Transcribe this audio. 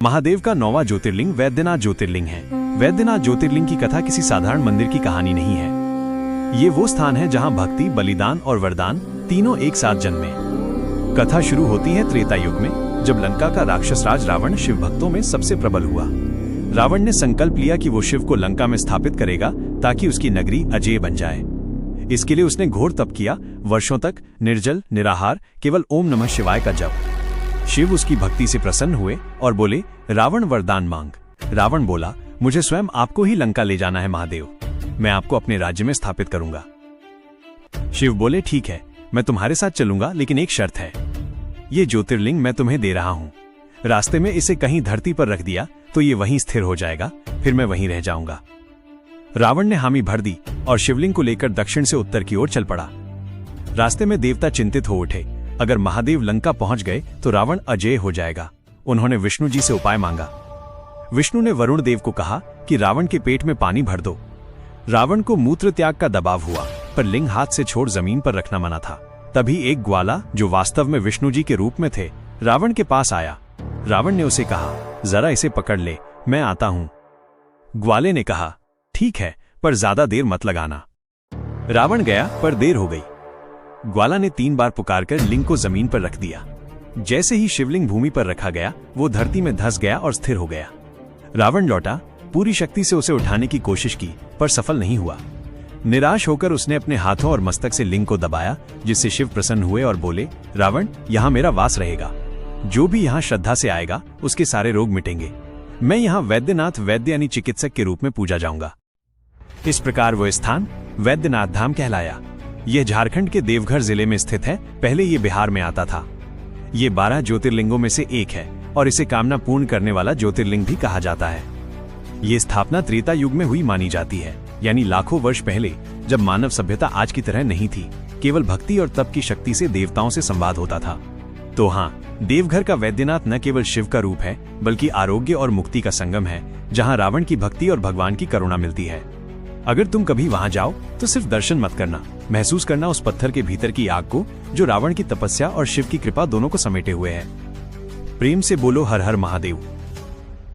महादेव का 9वां ज्योतिर्लिंग वैद्यनाथ ज्योतिर्लिंग है। वैद्यनाथ ज्योतिर्लिंग की कथा किसी साधारण मंदिर की कहानी नहीं है। ये वो स्थान है जहां भक्ति, बलिदान और वरदान तीनों एक साथ जन्मे। कथा शुरू होती है त्रेता युग में, जब लंका का राक्षस राज रावण शिव भक्तों में सबसे प्रबल हुआ। रावण ने संकल्प लिया कि वो शिव को लंका में स्थापित करेगा ताकि उसकी नगरी अजेय बन जाए। इसके लिए उसने घोर तप किया, वर्षों तक निर्जल निराहार केवल ओम नमः शिवाय का जप। शिव उसकी भक्ति से प्रसन्न हुए और बोले, रावण वरदान मांग। रावण बोला, मुझे स्वयं आपको ही लंका ले जाना है महादेव, मैं आपको अपने राज्य में स्थापित करूंगा। शिव बोले, ठीक है, मैं तुम्हारे साथ चलूंगा, लेकिन एक शर्त है। ये ज्योतिर्लिंग मैं तुम्हें दे रहा हूं, रास्ते में इसे कहीं धरती पर रख दिया तो ये वहीं स्थिर हो जाएगा, फिर मैं वहीं रह जाऊंगा। रावण ने हामी भर दी और शिवलिंग को लेकर दक्षिण से उत्तर की ओर चल पड़ा। रास्ते में देवता चिंतित हो उठे, अगर महादेव लंका पहुंच गए तो रावण अजेय हो जाएगा। उन्होंने विष्णु जी से उपाय मांगा। विष्णु ने वरुण देव को कहा कि रावण के पेट में पानी भर दो। रावण को मूत्र त्याग का दबाव हुआ, पर लिंग हाथ से छोड़ जमीन पर रखना मना था। तभी एक ग्वाला, जो वास्तव में विष्णु जी के रूप में थे, रावण के पास आया। रावण ने उसे कहा, जरा इसे पकड़ ले, मैं आता हूं। ग्वाले ने कहा, ठीक है, पर ज्यादा देर मत लगाना। रावण गया, पर देर हो गई। ग्वाला ने 3 बार पुकारकर लिंग को जमीन पर रख दिया। जैसे ही शिवलिंग भूमि पर रखा गया, वो धरती में धंस गया और स्थिर हो गया। रावण लौटा, पूरी शक्ति से उसे उठाने की कोशिश की, पर सफल नहीं हुआ। निराश होकर उसने अपने हाथों और मस्तक से लिंग को दबाया, जिससे शिव प्रसन्न हुए और बोले, रावण, यहाँ मेरा वास रहेगा। जो भी यहाँ श्रद्धा से आएगा उसके सारे रोग मिटेंगे। मैं यहाँ वैद्यनाथ, वैद्य यानी चिकित्सक के रूप में पूजा जाऊंगा। इस प्रकार वो स्थान वैद्यनाथ धाम कहलाया। यह झारखंड के देवघर जिले में स्थित है, पहले ये बिहार में आता था। ये 12 ज्योतिर्लिंगों में से एक है और इसे कामना पूर्ण करने वाला ज्योतिर्लिंग भी कहा जाता है। ये स्थापना त्रेता युग में हुई मानी जाती है, यानी लाखों वर्ष पहले, जब मानव सभ्यता आज की तरह नहीं थी। केवल भक्ति और तप की शक्ति से देवताओं से संवाद होता था। तो हाँ, देवघर का वैद्यनाथ न केवल शिव का रूप है, बल्कि आरोग्य और मुक्ति का संगम है, जहाँ रावण की भक्ति और भगवान की करुणा मिलती है। अगर तुम कभी वहां जाओ तो सिर्फ दर्शन मत करना, महसूस करना उस पत्थर के भीतर की आग को, जो रावण की तपस्या और शिव की कृपा दोनों को समेटे हुए है। प्रेम से बोलो हर हर महादेव।